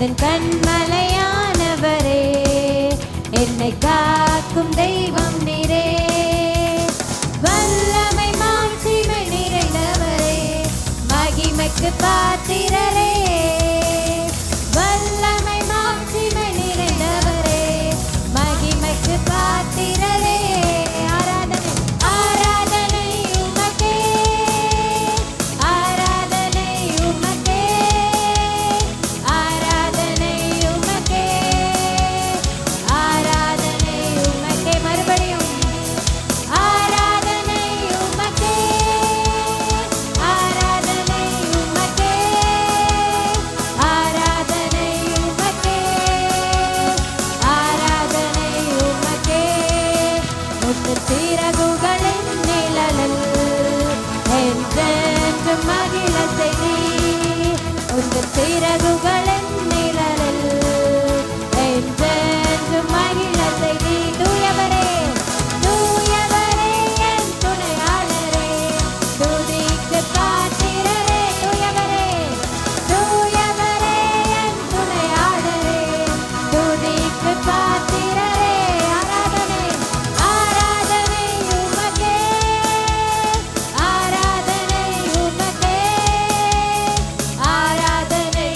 எந்தன் கண்மலையானவரே, என்னை காக்கும் தெய்வம் நீரே. வல்லமை மாட்சிமை நிறைந்தவரே, மகிமைக்கு பாத்திரரே. வல்லமை மாட்சிமை நிறைந்தவரே, மகிமைக்கு பாத்திரரே. ஆராதனை ஆராதனை உமக்கே, ஆராதனை உமக்கே, ஆராதனை உமக்கே, ஆராதனை உமக்கே. மறுபடியும் ஆராதனை உமக்கே, ஆராதனை உமக்கே, ஆராதனை உமக்கே, ஆராதனை உமக்கே. முத்து சிறகுகளின் நிழலில் என்றென்றும் மகிழ செய்தி. உந்து சிறகுகளின் நிழலில் என்றென்றும் மகிழ செய்தி. தூயவரே தூயவரே என் துணையாளரே, துதிக்கு பாத்திரரே. தூயவரே தூயவரே என் துணையாளரே, துதிக்கு பாத்திரரே. ஆராதனை ஆராதனை உமக்கே, ஆராதனை உமக்கே, ஆராதனை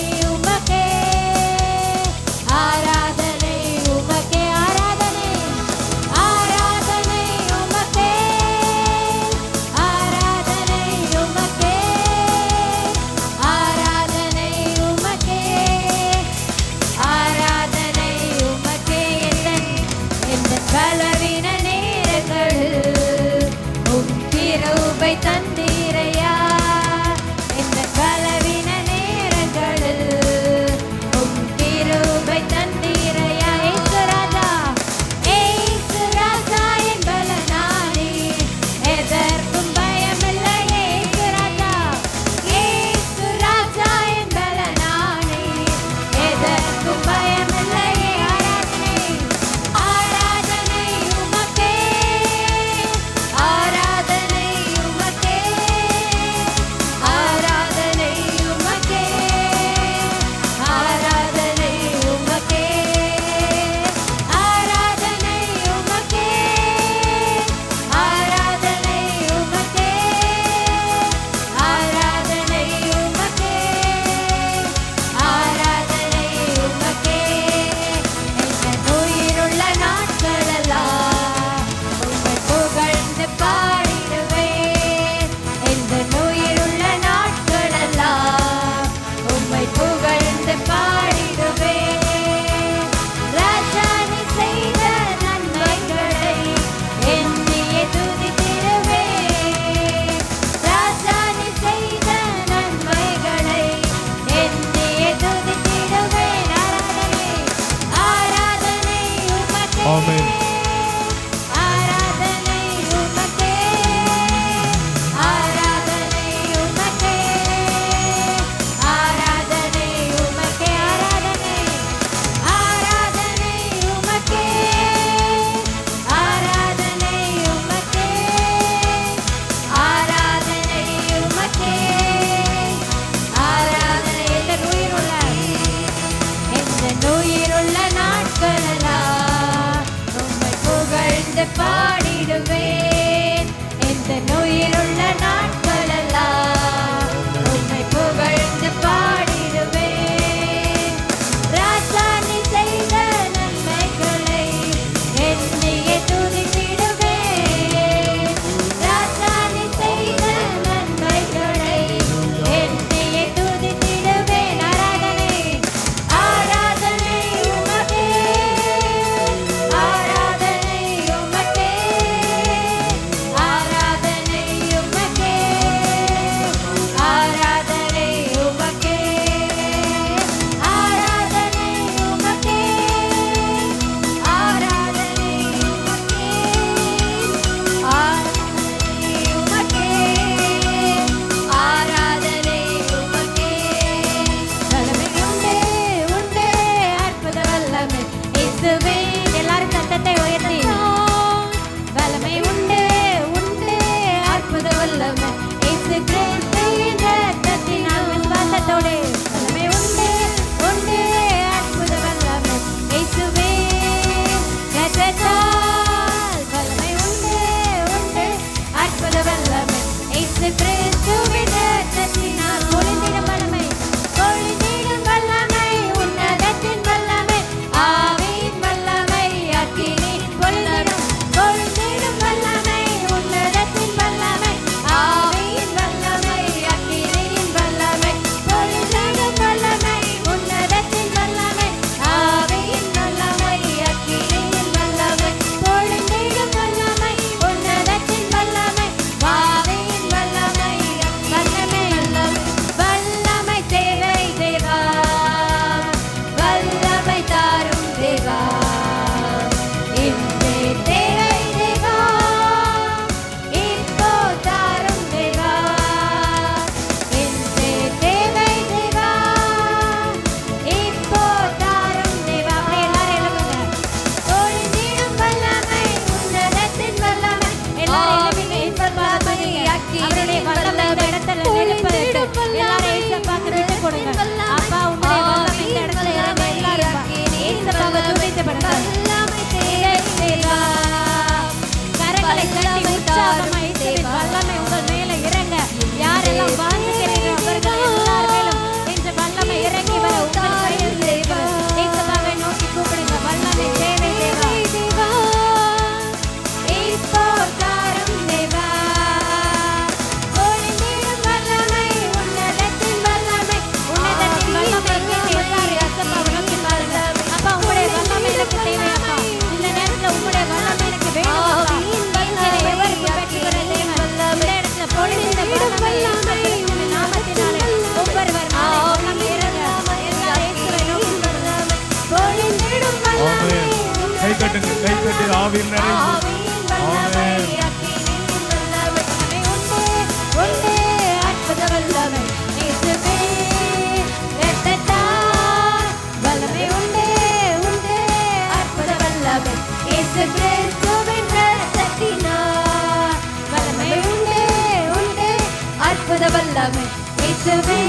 வல்லமை இயேசுவே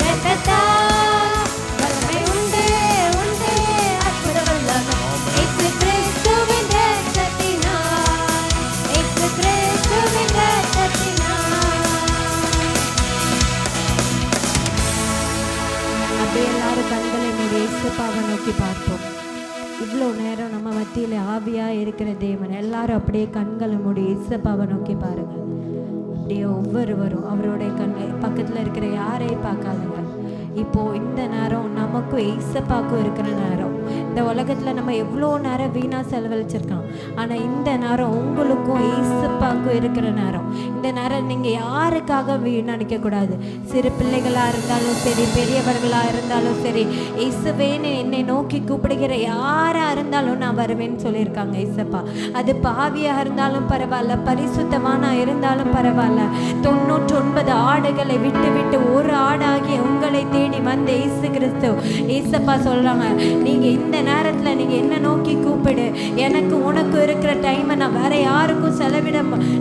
இரத்தத்தால் வல்லமை உண்டு உண்டு அற்புத வல்லமை இயேசு கிறிஸ்துவின் இரத்தத்தினால் இயேசு கிறிஸ்துவின் இரத்தத்தினால். அப்படியே எல்லாரும் கண்களை மூடி இயேசுப்பாவை நோக்கி பார்ப்போம். இவ்வளோ நேரம் நம்ம மத்தியில் ஆவியாக இருக்கிற தேவன் எல்லாரும் அப்படியே கண்களை மூடி இயேசுப்பாவை நோக்கி பாருங்க. அப்படியே ஒவ்வொருவரும் அவருடைய பக்கத்தில் இருக்கிற யாரையும் பார்க்காதுங்க. இப்போ இந்த நேரம் நமக்கும் இயேசுப்பாக்கும் இருக்கிற நேரம். இந்த உலகத்தில் நம்ம எவ்வளோ நேரம் வீணாக செலவழிச்சிருக்கோம். ஆனால் இந்த நேரம் உங்களுக்கும் இயேசுப்பாக்கும் இருக்கிற நேரம். இந்த நேரம் நீங்கள் யாருக்காக வீணடிக்க கூடாது. சிறு பிள்ளைகளாக இருந்தாலும் சரி, பெரியவர்களாக இருந்தாலும் சரி, இயேசுவேன்னு என்னை நோக்கி கூப்பிடுகிற யாராக இருந்தாலும் நான் வருவேன்னு சொல்லியிருக்காங்க இயேசுப்பா. அது பாவியாக இருந்தாலும் பரவாயில்ல, பரிசுத்தமான இருந்தாலும் பரவாயில்ல. 99 ஆடுகளை விட்டு விட்டு ஒரு ஆடாகி உங்களை தேடி வந்த இயேசு கிறிஸ்து இயேசுப்பா சொல்றாங்க, நீங்க இந்த நேரத்துல நீங்க என்ன நோக்கி கூப்பிடு. எனக்கு உனக்கு இருக்கிற டைமை நான் வேற யாருக்கும் செலவிட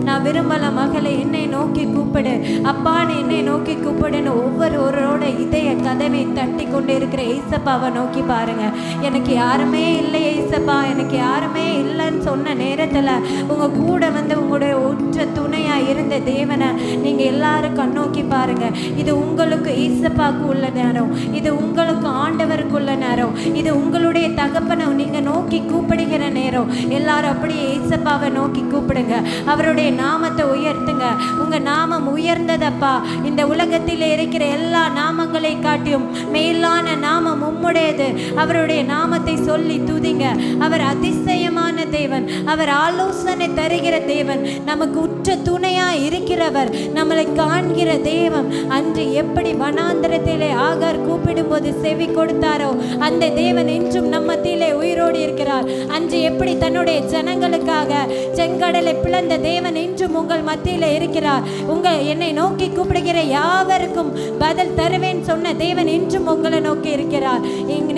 நான் விரும்பல. மகளை என்னை நோக்கி கூப்பிடு, அப்பான்னு என்னை நோக்கி கூப்பிடுன்னு ஒவ்வொருவரோட இதய கதவை தட்டி கொண்டு இருக்கிற இயேசுப்பாவை நோக்கி பாருங்க. எனக்கு யாருமே இல்லை இயேசுப்பா, எனக்கு யாருமே இல்லைன்னு சொன்ன நேரத்துல உங்க கூட வந்து உங்களுடைய ஒற்ற துணையா இருந்த தேவனை நீங்க எல்லாரும் கண்ணோக்கி பாருங்க. இது உங்களுக்கு இயேசுப்பாக்கு உள்ள நேரம், இது உங்களுக்கு ஆண்டவருக்குள்ள நேரம், இது உங்களுடைய தகப்பனை நீங்க நோக்கி கூப்பிடுகிற நேரம். எல்லாரும் அப்படியே இயேசுப்பாவை நோக்கி கூப்பிடுங்க, அவருடைய நாமத்தை உயர்த்துங்க. உங்க நாமம் உயர்ந்ததப்பா. இந்த உலகத்தில் இருக்கிற எல்லா நாமங்களை காட்டியும் மேலான நாமம் உம்முடையது. அவருடைய நாமத்தை சொல்லி துதிங்க. அவர் அதிசயமான தேவன், அவர் ஆலோசனை தருகிற தேவன், நமக்கு உற்ற துணையா இருக்கிறவர், நம்மளை காண்கிற தேவன். அன்று எப்படி வனாந்திரத்திலே ஆகார் கூப்பிடும்போது செவி கொடுத்தாரோ அந்த தேவன் இன்றும் நம்ம மத்தியிலே உயிரோடு இருக்கிறார். அன்று எப்படி தன்னுடைய ஜனங்களுக்காக செங்கடலை பிளந்த தேவன் இன்றும் உங்கள் மத்தியிலே இருக்கிறார். என்னை நோக்கி கூப்பிடுகிற யாவருக்கும் பதில் தருவேன் சொன்ன தேவன் இன்றும் உங்களை நோக்கி இருக்கிறார்.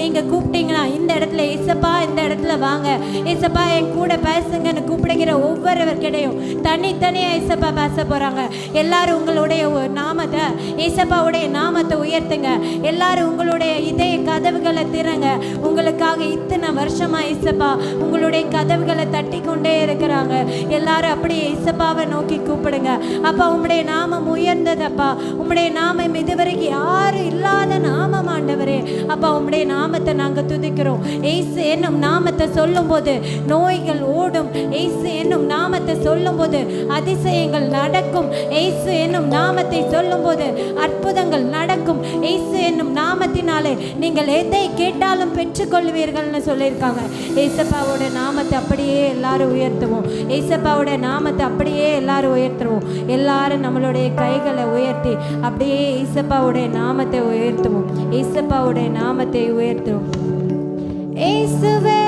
நீங்க கூப்பிட்டீங்கன்னா இந்த இடத்துல இயேசுப்பா இந்த இடத்துல வாங்க, இயேசுப்பா என் கூட பேசுங்கன்னு கூப்பிடுகிற ஒவ்வொருவர்கிட்டையும் தனித்தனியா இயேசுப்பா பேச போறாங்க. எல்லாரும் உங்களுடைய நாமத்தை இயேசுப்பாவுடைய நாமத்தை உயர்த்துங்க. எல்லாரும் உங்களுடைய இதய கதவுகளை திறங்க. உங்களுக்காக இத்தனை வருஷமா இயேசுப்பா உங்களுடைய கதவுகளை தட்டி கொண்டே இருக்கிறாங்க. எல்லாரும் அப்படியே இயேசுப்பாவை நோக்கி கூப்பிடுங்க. அப்பா உம்முடைய நாமம் உயர்ந்ததப்பா, உம்முடைய நாமம் இதுவரைக்கும் யாரும் இல்லாத நாமம் ஆண்டவரே. அப்பா உம்முடைய நாமத்தை நாங்க துதிக்கிறோம். இயேசு என்னும் நாமத்தை சொல்லும் போது நோய்கள் ஓடும். இயேசு என்னும் நாமத்தை சொல்லும் போது அதிசயங்கள் நடக்கும். இயேசு என்னும் நாமத்தை சொல்லும் போது அற்புதங்கள் நடக்கும். இயேசு என்னும் நாமத்தினாலே நீங்கள் எதை கேட்டாலும் பெற்றுக்கொள்வீர்கள்னு சொல்லியிருக்காங்க. இயேசுப்பாவோட நாமத்தை அப்படியே எல்லாரும் உயர்த்துவோம். இயேசுப்பாவோட நாமத்தை அப்படியே எல்லாரும் உயர்த்துவோம். எல்லாரும் நம்மளுடைய கைகளை உயர்த்தி அப்படியே இயேசுப்பாவுடைய நாமத்தை உயர்த்துவோம். இயேசுப்பாவுடைய நாமத்தை உயர்த்துவோம். இயேசுவே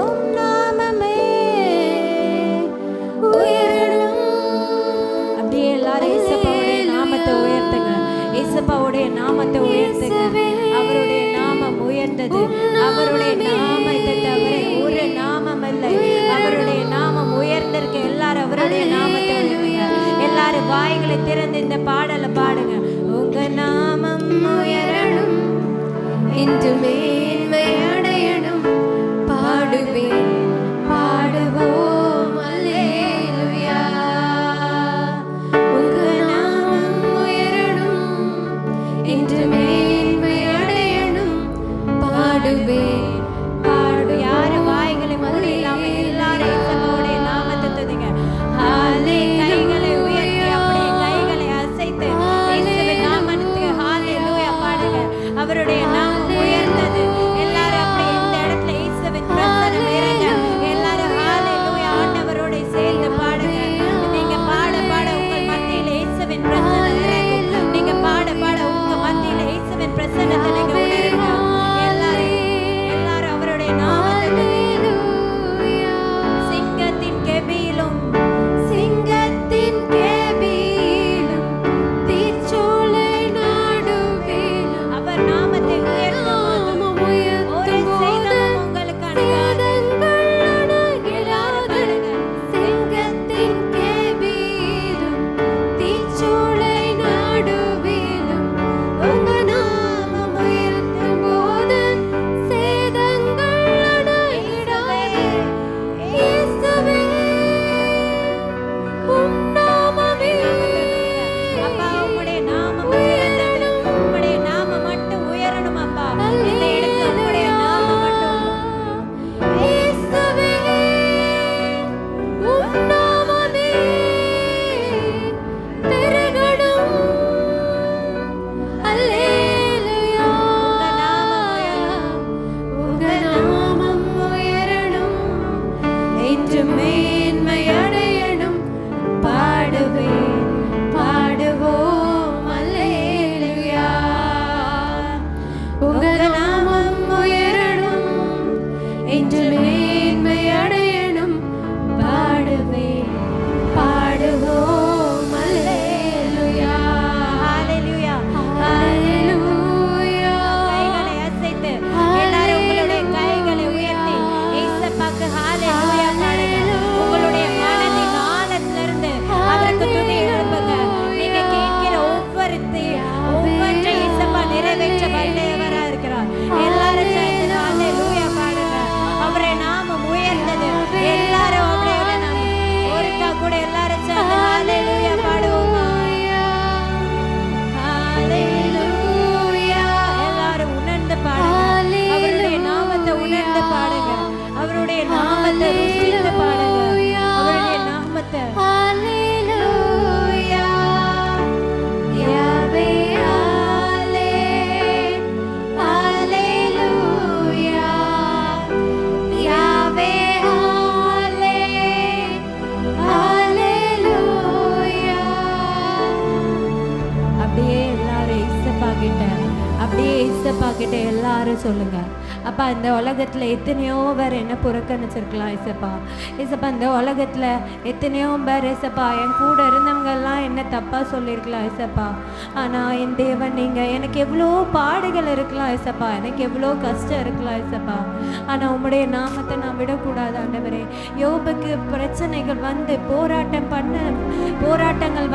உம் நாமமே உயரணும். அப்படியே எல்லாரும் இயேசுப்பாவுடைய நாமத்தை உயர்த்துங்க. இயேசுப்பாவுடைய நாமத்தை உயர்த்துங்க. அவருடைய நாமம் உயர்ந்தது. அவருடைய நாமத்தை தவிர ஒரு நாமம் இல்லை. அவருடைய நாமம் உயர்ந்திருக்கு. எல்லாரும் அவருடைய நாமத்தை உயர்த்துங்க. எல்லாரும் வாய்களை திறந்து இந்த பாடலை பாடுங்க. உங்க நாமம் உயரணும், இன்று மேன்மை அடையணும், பாடுவேன் பாடுவோம் அல்லேலூயா. உங்க நாமம் உயரணும், இன்று மேன்மை அடையணும், பாடுவேன் பாடு. யாரு வாய்களை முதல்ல இல்லாம எல்லாரும் இயேசுவோடைய நாமத்தை துதிங்க. கைகளை உயர்த்தி அப்படியே கைகளை அசைத்து இயேசுவின் நாமத்துக்கு ஹalleluya பாடுங்க. அவருடைய நாமம் உயர்ந்தது. கிட்ட எல்லாரும் சொல்லுங்க. அப்பா, இந்த உலகத்தில் எத்தனையோ பேர் என்ன புறக்கணிச்சிருக்கலாம் ஏசப்பா. ஏசப்பா, இந்த உலகத்தில் எத்தனையோ பேர் ஏசப்பா என் கூட இருந்தவங்கெல்லாம் என்ன தப்பாக சொல்லியிருக்கலாம் ஏசப்பா. ஆனால் என் தேவன் நீங்கள் எனக்கு எவ்வளோ பாடுகள் இருக்கலாம் ஏசப்பா, எனக்கு எவ்வளோ கஷ்டம் இருக்கலாம் ஏசப்பா. ஆனால் உம்முடைய நாமத்தை நான் விடக்கூடாது ஆண்டவரே. யோபுக்கு பிரச்சனைகள் வந்து போராட்டங்கள்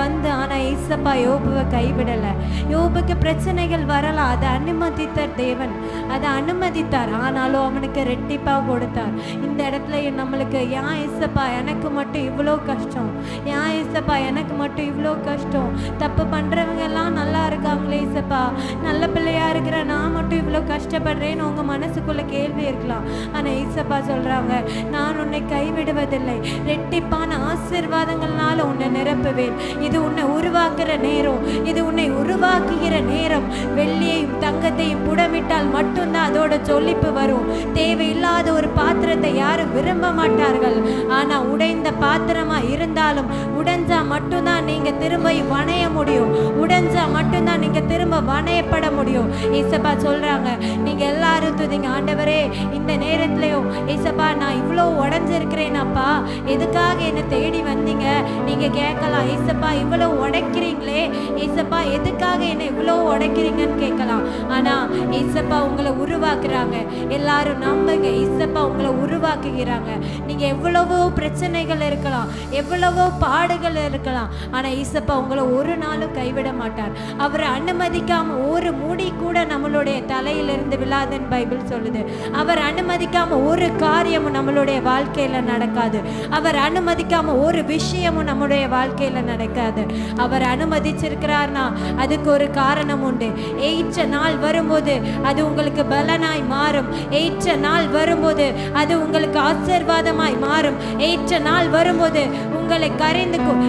வந்து, ஆனால் ஏசப்பா யோபுவை கைவிடலை. யோபுக்கு பிரச்சனைகள் வரலாம், அதை அனுமதித்த தேவன், அதை அனுமதித்தார். ஆனாலும் அவனுக்கு ரெட்டிப்பாக கொடுத்தார். இந்த இடத்துல நம்மளுக்கு ஏன் ஏசப்பா எனக்கு மட்டும் இவ்வளோ கஷ்டம், ஏன் ஏசப்பா எனக்கு மட்டும் இவ்வளோ கஷ்டம், தப்பு பண்ணுறவங்க எல்லாம் நல்லா இருக்காங்களே ஏசப்பா, நல்ல பிள்ளையா இருக்கிற நான் மட்டும் இவ்வளோ கஷ்டப்படுறேன்னு உங்கள் மனசுக்குள்ள கேள்வி இருக்கலாம். ஆனால் ஏசப்பா சொல்கிறாங்க, நான் உன்னை கைவிடுவதில்லை, ரெட்டிப்பான ஆசீர்வாதங்கள்னால உன்னை நிரப்புவேன். இது உன்னை உருவாக்குற நேரம், இது உன்னை உருவாக்குகிற நேரம். வெள்ளியையும் தங்கத்தையும் புடமிட்டால் மட்டும்தான் அதோட ஜொலிப்பு வரும். தேவையில்லாத ஒரு பாத்திரத்தை யாரும் விரும்ப மாட்டார்கள். ஆனா உடைந்த பாத்திரமா இருந்தாலும் உடைஞ்சா மட்டும்தான் நீங்க திரும்ப வணைய முடியும், உடைஞ்சா மட்டும்தான் நீங்க திரும்ப வணையப்பட முடியும். ஏசப்பா சொல்றாங்க, நீங்க எல்லாரும் துதிங்க, ஆண்டவரே இந்த நேரத்திலையும் ஏசப்பா நான் இவ்வளோ உடைஞ்சிருக்கிறேன் அப்பா, எதுக்காக என்னை தேடி வந்தீங்க நீங்க கேட்கலாம். ஏசப்பா இவ்வளோ உடைக்கிறீங்களே ஏசப்பா, எதுக்காக என்னை இவ்வளோ உடைக்கிறீங்கன்னு கேட்கலாம். ஆனா ஏசப்பா உங்களை உருவாக்குறாங்க. எல்லாரும் நம்புங்க, ஏசப்பா உங்களை உருவாக்குகிறாங்க. நீங்க எவ்வளவோ பிரச்சனைகள் இருக்கலாம், எவ்வளவோ பாடுகள் இருக்கலாம், ஆனா ஏசப்பா உங்களை ஒரு நாளும் கைவிட மாட்டார். அவரை அனுமதிக்காம ஒரு முடி கூட நம்மளுடைய தலையிலிருந்து விழாதுன்னு பைபிள் சொல்லுது. அவர் அனுமதிக்காம ஒரு காரியமும் நம்மளுடைய வாழ்க்கையில நடக்காது. அவர் அனுமதிக்காம ஒரு விஷயமும் நம்முடைய வாழ்க்கையில நடக்காது. அவர் அனுமதிச்சிருக்கிறார்னா அதுக்கு ஒரு காரணம் உண்டு. ஏற்ற நாள் வரும்போது அது உங்களுக்கு பலனாய் மாறும். ஏற்ற நாள் வரும்போது அது உங்களுக்கு ஆசீர்வாதமாய் மாறும். ஏற்ற நாள் வரும்போது உங்களை கரைந்துக்கும்.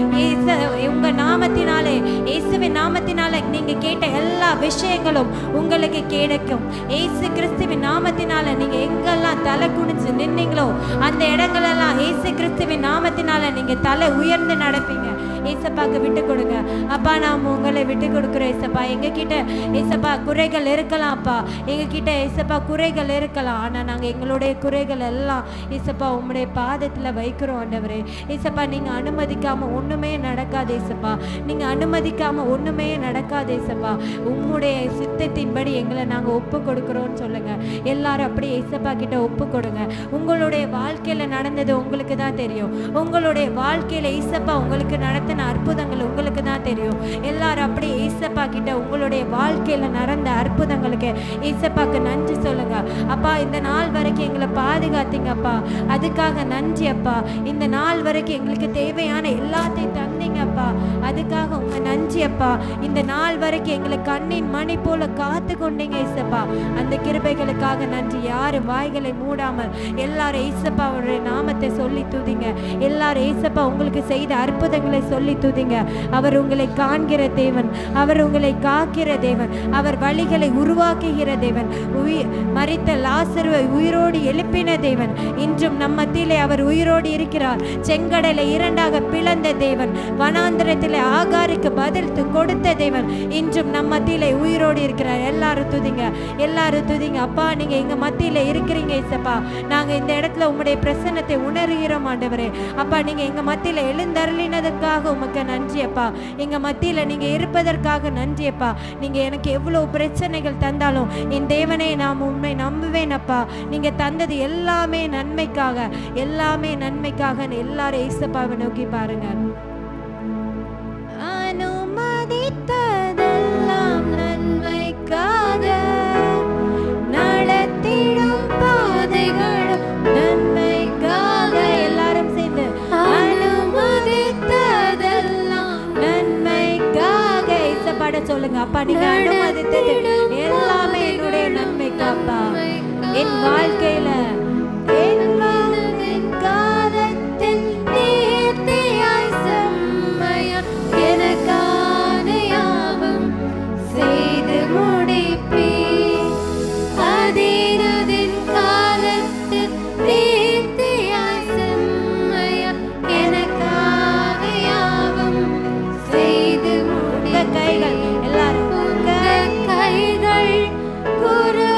உங்க நாமத்தினாலே, இயேசுவின் நாமத்தினாலே நீங்க கேட்ட எல்லா விஷயங்களும் உங்களுக்கு கிடைக்கும். இயேசு கிறிஸ்துவின் நாமத்தினால நீங்க எங்கெல்லாம் தலை குனிஞ்சு நின்னீங்களோ அந்த இடங்களெல்லாம் இயேசு கிறிஸ்துவின் நாமத்தினால நீங்க தலை உயர்ந்து நடப்பீங்க. ஏசப்பாக்கு விட்டு கொடுங்க. அப்பா, நாம் உங்களை விட்டு கொடுக்குறோம் ஏசப்பா. எங்ககிட்ட ஏசப்பா குறைகள் இருக்கலாம் அப்பா, எங்ககிட்ட ஏசப்பா குறைகள் இருக்கலாம். ஆனால் நாங்கள் எங்களுடைய குறைகள் எல்லாம் ஏசப்பா உம்முடைய பாதத்தில் வைக்கிறோம் ஆண்டவரே. ஏசப்பா நீங்கள் அனுமதிக்காமல் ஒன்றுமே நடக்காது ஏசப்பா, நீங்கள் அனுமதிக்காமல் ஒன்றுமே நடக்காது ஏசப்பா. உம்முடைய சித்தத்தின்படி எங்களை நாங்கள் ஒப்பு கொடுக்குறோன்னு சொல்லுங்கள். எல்லாரும் அப்படியே ஏசப்பா கிட்ட ஒப்பு கொடுங்க. உங்களுடைய வாழ்க்கையில் நடந்தது உங்களுக்கு தான் தெரியும். உங்களுடைய வாழ்க்கையில் ஏசப்பா உங்களுக்கு நடத்தின அற்புதங்கள் உங்களுக்கு தான் தெரியும். எல்லாரும் அப்படியே ஏசப்பா கிட்ட உங்களுடைய வாழ்க்கையில நடந்த அற்புதங்களுக்கு ஏசப்பாக்கு நன்றி சொல்லுங்க. அப்பா, இந்த நாள் வரைக்கும் எங்களை பாதுகாத்தீங்க அப்பா, அதுக்காக நன்றி அப்பா. இந்த நாள் வரைக்கும் எங்களுக்கு தேவையான எல்லாத்தையும் தந்தீங்க அப்பா, அதுக்காக உங்க நன்றி அப்பா. இந்த நாள் வரைக்கும் எங்களை கண்ணின் மணி போல காத்து கொண்டீங்க ஏசப்பா, அந்த கிருபைகளுக்காக நன்றி. யாரும் வாய்களை மூடாமல் எல்லாரும் ஏசப்பாவுடைய நாமத்தை சொல்லி துதிங்க. எல்லாரும் ஏசப்பா உங்களுக்கு செய்த அற்புதங்களை சொல்லி துதிங்க. அவர் உங்களை காண்கிற தேவன், அவர் உங்களை காக்கிற தேவன், அவர் வழிகளை உருவாக்குகிற தேவன், மரித்த லாசருவை உயிரோடு எழுப்பின தேவன். இன்றும் நம் மத்தியிலே அவர் உயிரோடு இருக்கிறார். செங்கடலை இரண்டாக பிளந்த தேவன், வனாந்திரத்திலே ஆகாருக்கு பதில் கொடுத்த தேவன் இன்றும் நம் மத்தியிலே உயிரோடு இருக்கிறார். எல்லாரும் துதிங்க, எல்லாரும் துதிங்க. அப்பா, நீங்க எங்க மத்தியில இருக்கிறீங்க ஏசப்பா. நாங்க இந்த இடத்துல உம்முடைய பிரசன்னத்தை உணர்கிறோம் ஆண்டவரே. அப்பா, நீங்க எங்க மத்தியில எழுந்தருளினதுக்காக உமக்கு நன்றி அப்பா. எங்க மத்தியில நீங்க இருப்பதற்காக நன்றி அப்பா. நீங்க எனக்கு எவ்வளவு பிரச்சனைகள் தந்தாலும் என் தேவனே நான் உண்மை நம்புவேன் அப்பா. நீங்க தந்தது எல்லாமே நன்மைக்காக, எல்லாமே நன்மைக்காக. எல்லாரும் ஏசப்பாவை நோக்கி பாருங்க. அனுமதித்ததெல்லாம் நன்மைக்காக, நடத்திடும் பாதைகளும் நன்மைக்காக. எல்லாரும் சேர்ந்து அனுமதித்ததெல்லாம் நன்மைக்காக ஏசப்பாட சொல்லுங்க. அப்பா, நீங்க அனுமதித்தது எல்லாமே என்னுடைய நன்மைக்காப்பா. என் வாழ்க்கையில காலத்தில் நேர்த்தியாய் செம்மையா எனக்கான யாவும் செய்து முடிப்பீர். அதினதின் காலத்தில் நேர்த்தியாய் செம்மையா எனக்கான யாவும் செய்து முடிப்பீர். கைகள் எல்லாரும், கைகள் குரு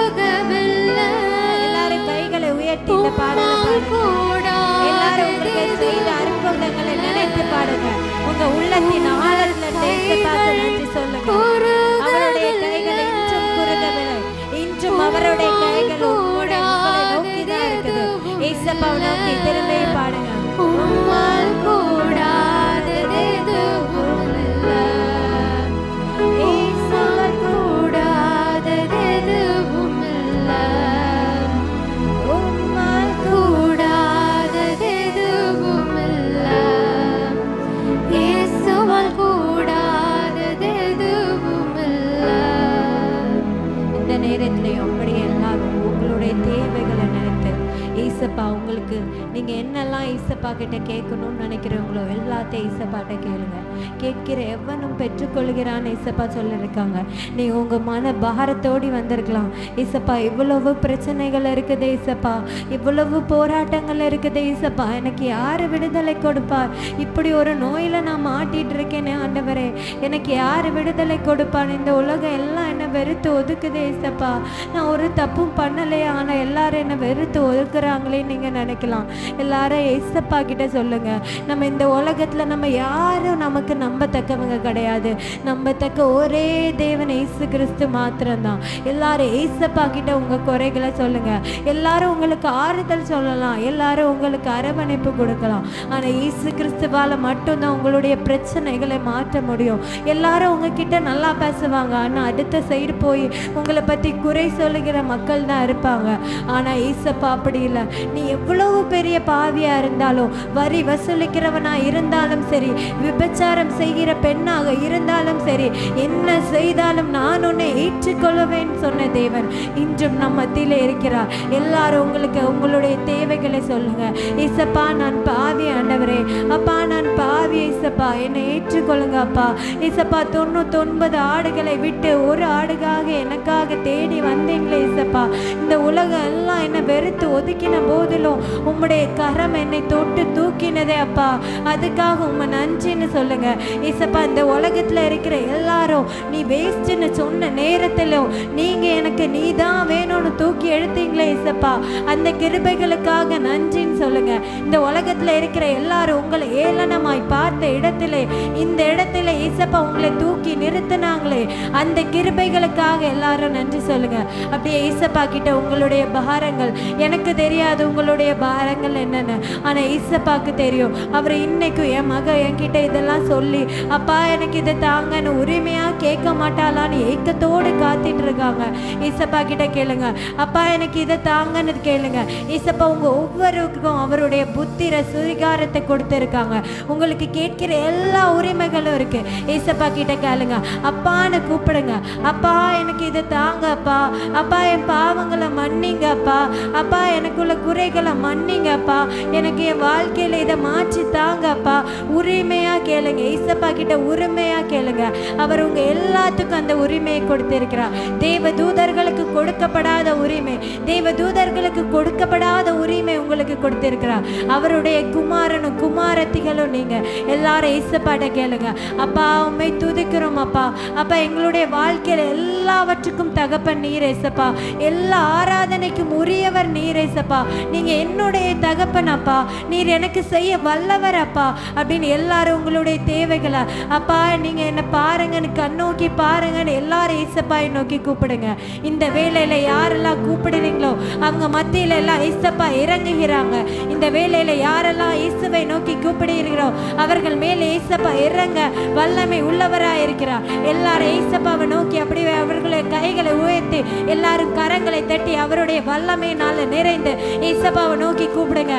கிட்ட கேட்கணும்னு நினைக்கிறவங்களோ எல்லாத்தையும் ஏசப்பாட்ட கேளுங்க. கேட்கிற எவனும் பெற்றுக்கொள்கிறான்னு ஏசப்பா சொல்லியிருக்காங்க. நீ உங்க மன பாரத்தோடி வந்திருக்கலாம். ஏசப்பா இவ்வளவு பிரச்சனைகள் இருக்குது ஏசப்பா, இவ்வளவு போராட்டங்கள் இருக்குது ஏசப்பா, எனக்கு யாரு விடுதலை கொடுப்பார்? இப்படி ஒரு நோயில நான் மாட்டிட்டு இருக்கேனே ஆண்டவரே, எனக்கு யாரு விடுதலை கொடுப்பான்? இந்த உலகம் எல்லாம் என்னை வெறுத்து ஒதுக்குது ஏசப்பா, நான் ஒரு தப்பும் பண்ணலையே, ஆனா எல்லாரும் என்னை வெறுத்து ஒதுக்குறாங்களே நீங்க நினைக்கலாம். எல்லாரும் ஏசப்பா கிட்ட சொல்லுங்க. நம்ம இந்த உலகத்துல நம்ம யாரும் நமக்கு நம்பத்தக்கவங்க கிடையாது. நம்பத்தக்க ஒரே தேவன் இயேசு கிறிஸ்து மாத்திரம்தான். எல்லாரும் ஏசப்பா கிட்ட உங்க குறைகளை சொல்லுங்க. எல்லாரும் உங்களுக்கு ஆறுதல் சொல்லலாம், எல்லாரும் உங்களுக்கு அரவணைப்பு கொடுக்கலாம். ஆனா இயேசு கிறிஸ்துவால மட்டும்தான் உங்களுடைய பிரச்சனைகளை மாற்ற முடியும். எல்லாரும் உங்ககிட்ட நல்லா பேசுவாங்க, ஆனா அடுத்த சைடு போய் உங்களை பத்தி குறை சொல்லுகிற மக்கள் தான் இருப்பாங்க. ஆனா ஏசப்பா அப்படி இல்லை. நீ எவ்வளவு பெரிய பாவியா இருந்தாலும், வரி வசூலிக்கிறவனா இருந்தாலும் சரி, விபச்சாரம் செய்கிற பெண்ணாக இருந்தாலும் சரி, என்ன செய்தாலும் நான் உன்னை ஏற்றுக்கொள்வேன் சொன்ன தேவன் இன்றும் நம்ம மத்தியில இருக்கிறார். எல்லாரும் உங்களுக்கு உங்களுடைய தேவைகளை சொல்லுங்க. ஏசப்பா நான் பாவி ஆண்டவரே, அப்பா நான் பாவி ஏசப்பா, என்னை ஏற்றுக்கொள்ளுங்க அப்பா. ஏசப்பா 99 ஆடுகளை விட்டு ஒரு ஆடுகாக எனக்காக தேடி வந்தீங்களே ஏசப்பா. இந்த உலகம் எல்லாம் என்னை வெறுத்து ஒதுக்கின போதிலும் உம்முடைய கரம் என்னை தொட்டு தூக்கினதே அப்பா, அதுக்காக உம்மை நன்றின்னு சொல்லுங்க ஏசப்பா. இந்த உலகத்துல இருக்கிற எல்லாரும் நீ வேஸ்ட்னு சொன்ன நேரத்திலும் நீங்க எனக்கு நீதான் வேணும்னு தூக்கி எடுத்தீங்களே ஏசப்பா, அந்த கிருபைகளுக்காக நன்றின்னு சொல்லுங்க. இந்த உலகத்துல இருக்கிற எல்லாரும் உங்களை ஏளனமாய் பார்த்த இடத்திலே, இந்த இடத்துல ஏசப்பா உங்களை தூக்கி நிறுத்தினாங்களே, அந்த கிருபைகளுக்காக எல்லாரும் நன்றி சொல்லுங்க. அப்படியே ஏசப்பா கிட்ட உங்களுடைய பாரங்கள், எனக்கு தெரியாது உங்களுடைய பாரங்கள் என்னன்னு, ஆனா ஏசப்பாக்கு தெரியும். அவர் இன்னைக்கு என் மக என்கிட்ட இதெல்லாம் சொல்லி அப்பா எனக்கு இதை தாங்கன்னு உரிமையா கேட்க மாட்டாளான்னு ஏக்கத்தோடு காத்துட்டு இருக்காங்க. ஏசப்பா கிட்ட கேளுங்க, அப்பா எனக்கு இதை தாங்கன்னு கேளுங்க. ஏசப்பா உங்க ஒவ்வொருக்கும் அவருடைய புத்திர சுவிகாரத்தை கொடுத்துருக்காங்க. உங்களுக்கு கேட்கிற எல்லா உரிமைகளும் இருக்கு. ஏசப்பா கிட்ட கேளுங்க, அப்பான்னு கூப்பிடுங்க. அப்பா எனக்கு இதை தாங்க அப்பா, அப்பா என் பாவங்களை மன்னிங்க அப்பா, அப்பா எனக்குள்ள குறைகளை மன்னிங்க அப்பா, எனக்கு என் வாழ்க்கையில இதை மாற்றி தாங்க அப்பா. உரிமையா கேளுங்க. ஏசப்பா கிட்ட உரிமையா கேளுங்க. அவர் உங்க எல்லாத்துக்கும் அந்த உரிமையை கொடுத்திருக்கிறார். தேவ தூதர்களுக்கு கொடுக்கப்படாத உரிமை, தேவ தூதர்களுக்கு கொடுக்கப்படாத உரிமை உங்களுக்கு கொடுத்திருக்கிறார். அவருடைய குமாரனும் குமாரத்திகளும் நீங்க. எல்லாரும் ஏசப்பாட்ட கேளுங்க, அப்பா உம்மை துதிக்கிறோம் அப்பா, அப்பா எங்களுடைய வாழ்க்கையில எல்லாவற்றுக்கும் தகப்பன் நீர் ஏசப்பா, எல்லா ஆராதனைக்கும் உரியவர் நீர் ஏசப்பா, நீங்க என்னுடைய தகப்பன் அப்பா, நீர் எனக்கு செய்ய வல்லவர் அப்பா அப்படின்னு எல்லாரும் உங்களுடைய தேவைகளை அப்பா நீங்க என்ன பாருங்கன்னு கண்ணோக்கி பாருங்கன்னு எல்லாரும் ஏசப்பாயை நோக்கி கூப்பிடுங்க. இந்த வேலையில யாரெல்லாம் கூப்பிடுறீங்களோ அவங்க மத்தியில எல்லாம் ஏசப்பா இறங்குகிறாங்க. இந்த வேலையில யாரெல்லாம் இயேசுவை நோக்கி கூப்பிடுகிறீர்களோ அவர்கள் மேலே ஏசப்பா இறங்க வல்லமை உள்ளவராக இருக்கிறார். எல்லாரும் ஏசப்பாவை நோக்கி அப்படியே அவர்களுடைய கைகளை உயர்த்தி எல்லாரும் கரங்களை தட்டி அவருடைய வல்லமையினால நிறைந்து ஏசப்பாவை நோக்கி கூப்பிடுங்க.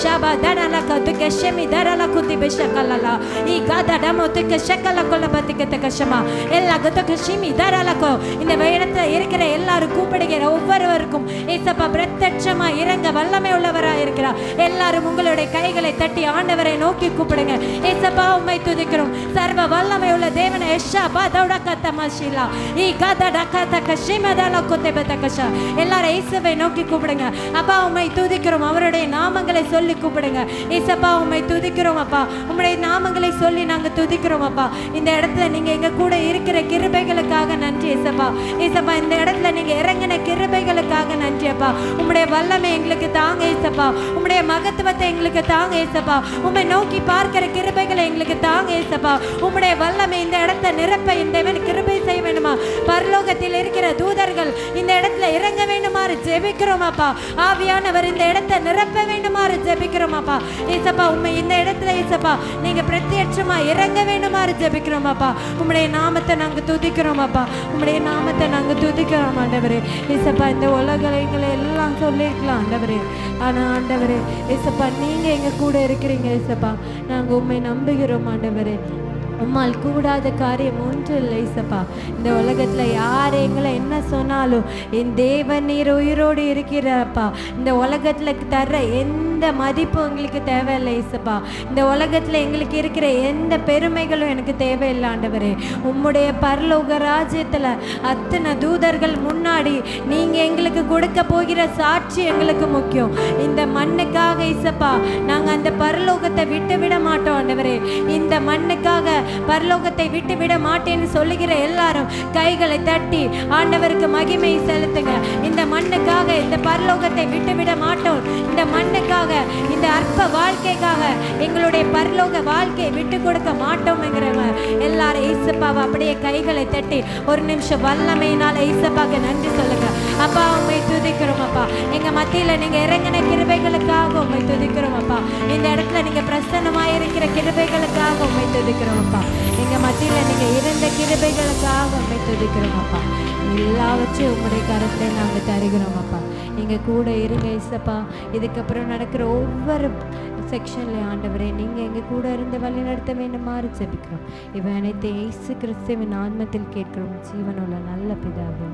ஷபா தடல கதுக்க ஷமி தடல குதி பெஷக்கலலா ஈ காதா டமோ துக்க ஷக்கல கொல்ல பத்திக்க தக்கஷமா எல்லா கதுக்க ஷமி தடலகோ. இந்த இடத்துல இருக்கிற எல்லாரும் கூப்பிடுகிற ஒவ்வொருவருக்கும் ஏசப்பா பிரத்யட்சமா இறங்க வல்லமை உள்ளவராக இருக்கிறார். எல்லாரும் உங்களுடைய கைகளை தட்டி ஆண்டவரை நோக்கி கூப்பிடுங்க. ஏசப்பா உம்மை துதிக்கிறோம், சர்வ வல்லமை உள்ள தேவனை. ஷபா தௌடக தமஷிலா ஈ காதா டக தக்கஷிம தல குதி பத்தக்கஷா. எல்லாரும் இயேசுவை நோக்கி கூப்பிடுங்க. அப்பா உம்மை துதிக்கிறோம், அவருடைய நாமங்களை சொல்லி கூப்பிடுங்க. ஏசப்பா உம்மை துதிக்கிறோம் அப்பா, உம்முடைய நாமங்களை சொல்லி நாங்க துதிக்கிறோம் அப்பா. இந்த இடத்துல நீங்க எங்க கூட இருக்கிற கிருபைகளுக்காக நன்றி ஏசப்பா. ஏசப்பா இந்த இடத்துல நீங்க இறங்கின கிருபைகளுக்காக நன்றி அப்பா. உம்முடைய வல்லமை எங்களுக்கு தாங்க ஏசப்பா, உம்முடைய மகத்துவத்தை எங்களுக்கு தாங்க ஏசப்பா, உம்மை நோக்கி பார்க்கிற கிருபைகளை எங்களுக்கு தாங்க ஏசப்பா. உம்முடைய வல்லமை இந்த இடத்தை நிரப்ப இந்த கிருபை செய்ய வேண்டுமா? பரலோகத்தில் இருக்கிற தூதர்கள் இந்த இடத்துல இறங்க வேண்டுமாறு ஜெபிக்கிறோம் அப்பா. ஆவியானவர் இந்த இடத்தை நிரப்ப வேண்டுமாறு ஜெபிக்கிறோம் அப்பா. ஏசப்பா உம்மை இந்த இடத்துல ஏசப்பா நீங்க பிரத்யட்சமா இறங்க வேண்டுமாறு ஜெபிக்கிறோம் அப்பா. உம்முடைய நாமத்தை நாங்க துதிக்கிறோம் அப்பா, உம்முடைய நாமத்தை நாங்க துதிக்கிறோம் ஆண்டவரே. ஏசப்பா இந்த உலகங்களை எல்லாம் சொல்லிருக்கலாம் ஆண்டவரே, ஆனா ஆண்டவரே ஏசப்பா நீங்க எங்க கூட இருக்கிறீங்க ஏசப்பா. நாங்க உம்மை நம்புகிறோம் ஆண்டவரே. உம்மால் கூடாத காரியம் ஒன்றும் இல்லை ஏசப்பா. இந்த உலகத்தில் யார் எங்களை என்ன சொன்னாலும் என் தேவன் நீர் உயிரோடு இருக்கிறப்பா. இந்த உலகத்தில் தர்ற எந்த மதிப்பும் எங்களுக்கு தேவையில்லை ஏசப்பா. இந்த உலகத்தில் எங்களுக்கு இருக்கிற எந்த பெருமைகளும் எனக்கு தேவையில்லை ஆண்டவரே. உம்முடைய பரலோக ராஜ்யத்தில் அத்தனை தூதர்கள் முன்னாடி நீங்கள் எங்களுக்கு கொடுக்க போகிற சாட்சி எங்களுக்கு முக்கியம். இந்த மண்ணுக்காக ஏசப்பா நாங்கள் அந்த பரலோகத்தை விட்டு விட மாட்டோம் ஆண்டவரே. இந்த மண்ணுக்காக பரலோகத்தை விட்டு விட மாட்டேன்னு சொல்லுகிற எல்லாரும் கைகளை தட்டி ஆண்டவருக்கு மகிமை செலுத்துங்க. இந்த மண்ணுக்காக இந்த பரலோகத்தை விட்டு விட மாட்டோம். இந்த மண்ணுக்காக இந்த அற்ப வாழ்க்கைக்காக எங்களுடைய பரலோக வாழ்க்கையை விட்டு கொடுக்க மாட்டோம்ங்கிறவங்க எல்லாரும் ஏசப்பாவை அப்படியே கைகளை தட்டி ஒரு நிமிஷம் வல்லமையினால ஏசப்பாக்கு நன்றி சொல்லுங்க. அப்பா உண்மை துதிக்கிறோம் அப்பா. எங்க மத்தியில நீங்க இறங்கின கிருபைகளுக்காக உண்மை துதிக்கிறோம் அப்பா. இந்த இடத்துல நீங்க பிரசன்னமாய் இருக்கிற கிருபைகளுக்காக உண்மை துதிக்கிறோம் அப்பா. எங்க மத்தியில நீங்க இருந்த கிருபைகளுக்காக உண்மை துதிக்கிறோம் அப்பா. எல்லாவற்றையும் உங்களுடைய கருத்தை நாங்க தருகிறோம் அப்பா. நீங்க கூட இருங்க ஏசப்பா. இதுக்கப்புறம் நடக்கிற ஒவ்வொரு செக்ஷன்ல ஆண்டவரே நீங்க எங்க கூட இருந்து வழி நடத்த வேண்டுமாறு ஜெபிக்கிறோம். இவை அனைத்து இயேசு கிறிஸ்துவின் நாமத்தில் கேட்கிறோம் ஜீவனுள்ள நல்ல பிதாவே.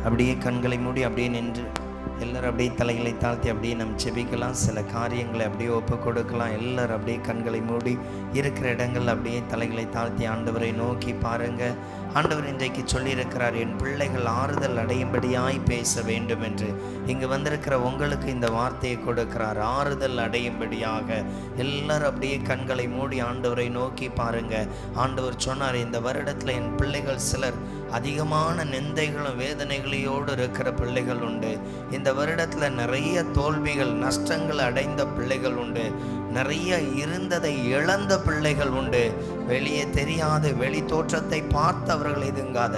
அப்படியே கண்களை மூடி அப்படியே நின்று எல்லாரும் அப்படியே தலைகளை தாழ்த்தி அப்படியே நம்ம செபிக்கலாம். சில காரியங்களை அப்படியே ஒப்பு கொடுக்கலாம். எல்லாரும் அப்படியே கண்களை மூடி இருக்கிற இடங்கள் அப்படியே தலைகளை தாழ்த்தி ஆண்டவரை நோக்கி பாருங்க. ஆண்டவர் இன்றைக்கு சொல்லியிருக்கிறார், என் பிள்ளைகள் ஆறுதல் அடையும்படியாய் பேச வேண்டும் என்று. இங்கு வந்திருக்கிற உங்களுக்கு இந்த வார்த்தையை கொடுக்கிறார், ஆறுதல் அடையும்படியாக. எல்லாரும் அப்படியே கண்களை மூடி ஆண்டவரை நோக்கி பாருங்க. ஆண்டவர் சொன்னார், இந்த வருடத்தில் என் பிள்ளைகள் சிலர் அதிகமான நிந்தைகளும் வேதனைகளோடு இருக்கிற பிள்ளைகள் உண்டு. இந்த வருடத்தில் நிறைய தோல்விகள் நஷ்டங்கள் அடைந்த பிள்ளைகள் உண்டு. நிறைய இருந்ததை இழந்த பிள்ளைகள் உண்டு. வெளியே தெரியாத வெளி தோற்றத்தை பார்த்தவர்கள் இதுங்காத